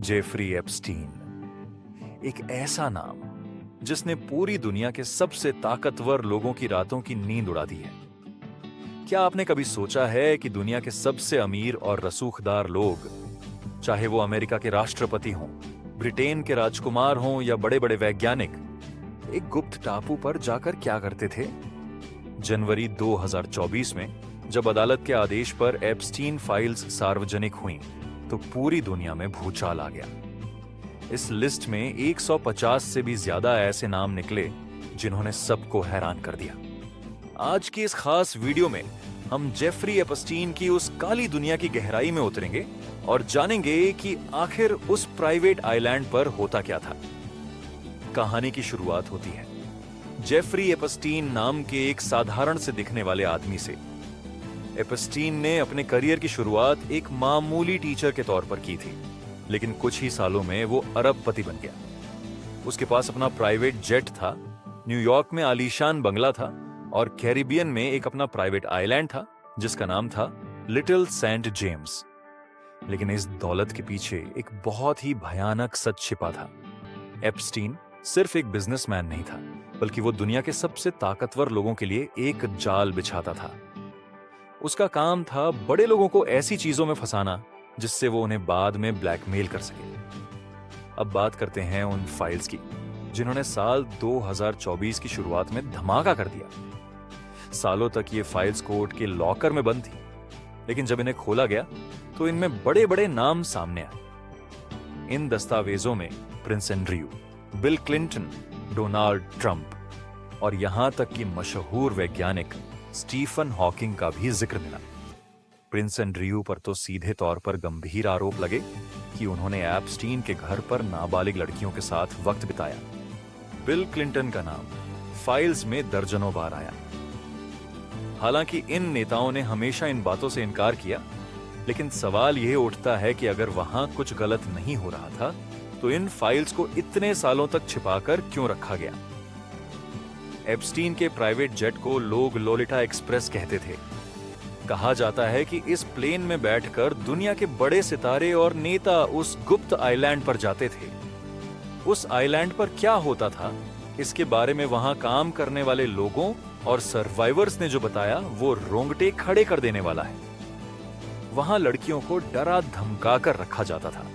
Jeffrey Epstein, एक ऐसा नाम जिसने पूरी दुनिया के सबसे ताकतवर लोगों की रातों की नींद उड़ा दी है। क्या आपने कभी सोचा है कि दुनिया के सबसे अमीर और रसूखदार लोग, चाहे वो अमेरिका के राष्ट्रपति हों, ब्रिटेन के राजकुमार हों या बड़े बड़े वैज्ञानिक, एक गुप्त टापू पर जाकर क्या करते थे? जनवरी 2024 में जब अदालत के आदेश पर एप्स्टीन फाइल्स सार्वजनिक हुईं, तो पूरी दुनिया में भूचाल आ गया। इस लिस्ट में 150 से भी ज्यादा ऐसे नाम निकले जिन्होंने सबको हैरान कर दिया। आज की इस खास वीडियो में हम जेफरी एप्स्टीन की उस काली दुनिया की गहराई में उतरेंगे और जानेंगे कि आखिर उस प्राइवेट आइलैंड पर होता क्या था। कहानी की शुरुआत होती है जेफरी एप्स्टीन नाम के एक साधारण से दिखने वाले आदमी से। एप्स्टीन ने अपने करियर की शुरुआत एक मामूली टीचर के तौर पर की थी, लेकिन कुछ ही सालों में वो अरबपति बन गया। उसके पास अपना प्राइवेट जेट था, न्यूयॉर्क में आलीशान बंगला था और कैरिबियन में एक अपना प्राइवेट आइलैंड था जिसका नाम था लिटिल सेंट जेम्स। लेकिन इस दौलत के पीछे एक बहुत ही भयानक सच छिपा था। एप्स्टीन सिर्फ एक बिजनेसमैन नहीं था, बल्कि वो दुनिया के सबसे ताकतवर लोगों के लिए एक जाल बिछाता था। उसका काम था बड़े लोगों को ऐसी चीजों में फंसाना जिससे वो उन्हें बाद में ब्लैकमेल कर सके। अब बात करते हैं उन फाइल्स की जिन्होंने साल 2024 की शुरुआत में धमाका कर दिया। सालों तक ये फाइल्स कोर्ट के लॉकर में बंद थी, लेकिन जब इन्हें खोला गया तो इनमें बड़े बड़े नाम सामने आए। इन दस्तावेजों में Prince Andrew, bill Clinton, Donald Trump और यहां तक कि मशहूर वैज्ञानिक स्टीफन हॉकिंग का भी जिक्र मिला। प्रिंस एंड्रयू पर तो सीधे तौर पर गंभीर आरोप लगे कि उन्होंने एप्स्टीन के घर पर नाबालिग लड़कियों के साथ वक्त बिताया। बिल क्लिंटन का नाम फाइल्स में दर्जनों बार आया। हालांकि इन नेताओं ने हमेशा इन बातों से इनकार किया, लेकिन सवाल यह उठता है कि अगर वहां कुछ गलत नहीं हो रहा था तो इन फाइल्स को इतने सालों तक छिपाकर क्यों रखा गया? एप्स्टीन के प्राइवेट जेट को लोग लोलिटा एक्सप्रेस कहते थे। कहा जाता है कि इस प्लेन में बैठकर दुनिया के बड़े सितारे और नेता उस गुप्त आइलैंड पर जाते थे। उस आइलैंड पर क्या होता था, इसके बारे में वहां काम करने वाले लोगों और सर्वाइवर्स ने जो बताया वो रोंगटे खड़े कर देने वाला है। वहां लड़कियों को डरा धमका कर रखा जाता था।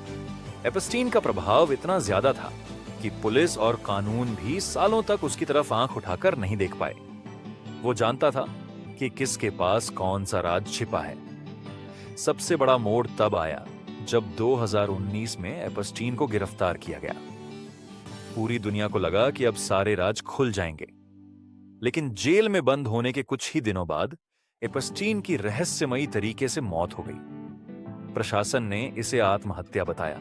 एप्स्टीन का प्रभाव इतना ज्यादा था कि पुलिस और कानून भी सालों तक उसकी तरफ आंख उठाकर नहीं देख पाए। वो जानता था कि किसके पास कौन सा राज छिपा है। सबसे बड़ा मोड़ तब आया जब 2019 में एप्स्टीन को गिरफ्तार किया गया। पूरी दुनिया को लगा कि अब सारे राज खुल जाएंगे, लेकिन जेल में बंद होने के कुछ ही दिनों बाद एप्स्टीन की रहस्यमयी तरीके से मौत हो गई। प्रशासन ने इसे आत्महत्या बताया,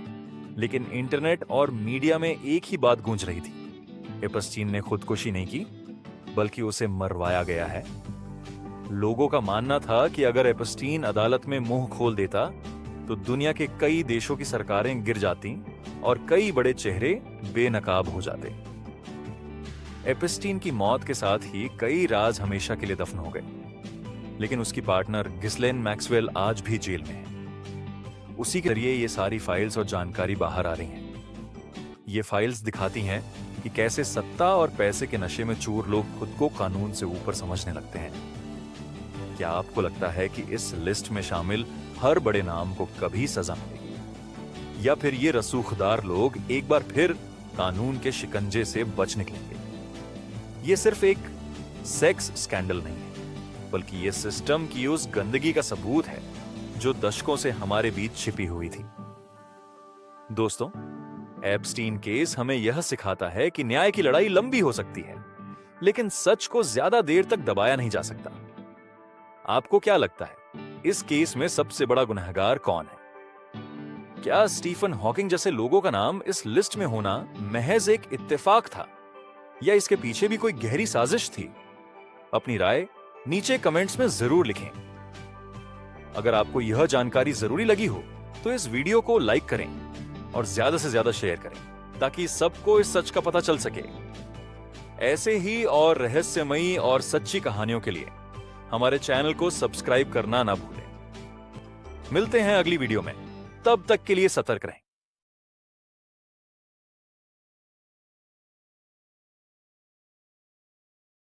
लेकिन इंटरनेट और मीडिया में एक ही बात गूंज रही थी, एप्स्टीन ने खुदकुशी नहीं की, बल्कि उसे मरवाया गया है। लोगों का मानना था कि अगर एप्स्टीन अदालत में मुंह खोल देता तो दुनिया के कई देशों की सरकारें गिर जाती और कई बड़े चेहरे बेनकाब हो जाते। एप्स्टीन की मौत के साथ ही कई राज हमेशा के लिए दफन हो गए, लेकिन उसकी पार्टनर गिस्लेन मैक्सवेल आज भी जेल में है। उसी के जरिए ये सारी फाइल्स और जानकारी बाहर आ रही हैं। ये फाइल्स दिखाती हैं कि कैसे सत्ता और पैसे के नशे में चूर लोग खुद को कानून से ऊपर समझने लगते हैं। क्या आपको लगता है कि इस लिस्ट में शामिल हर बड़े नाम को कभी सजा मिलेगी, या फिर ये रसूखदार लोग एक बार फिर कानून के शिकंजे से बच निकलेंगे? ये सिर्फ एक सेक्स स्कैंडल नहीं है, बल्कि ये सिस्टम की उस गंदगी का सबूत है जो दशकों से हमारे बीच छिपी हुई थी। दोस्तों, एप्स्टीन केस हमें यह सिखाता है कि न्याय की लड़ाई लंबी हो सकती है, लेकिन सच को ज्यादा देर तक दबाया नहीं जा सकता। आपको क्या लगता है, इस केस में सबसे बड़ा गुनहगार कौन है? क्या स्टीफन हॉकिंग जैसे लोगों का नाम इस लिस्ट में होना महज एक इत्तेफाक था, या इसके पीछे भी कोई गहरी साजिश थी? अपनी राय नीचे कमेंट्स में जरूर लिखें। अगर आपको यह जानकारी जरूरी लगी हो तो इस वीडियो को लाइक करें और ज्यादा से ज्यादा शेयर करें, ताकि सबको इस सच का पता चल सके। ऐसे ही और रहस्यमयी और सच्ची कहानियों के लिए हमारे चैनल को सब्सक्राइब करना ना भूलें। मिलते हैं अगली वीडियो में, तब तक के लिए सतर्क रहें।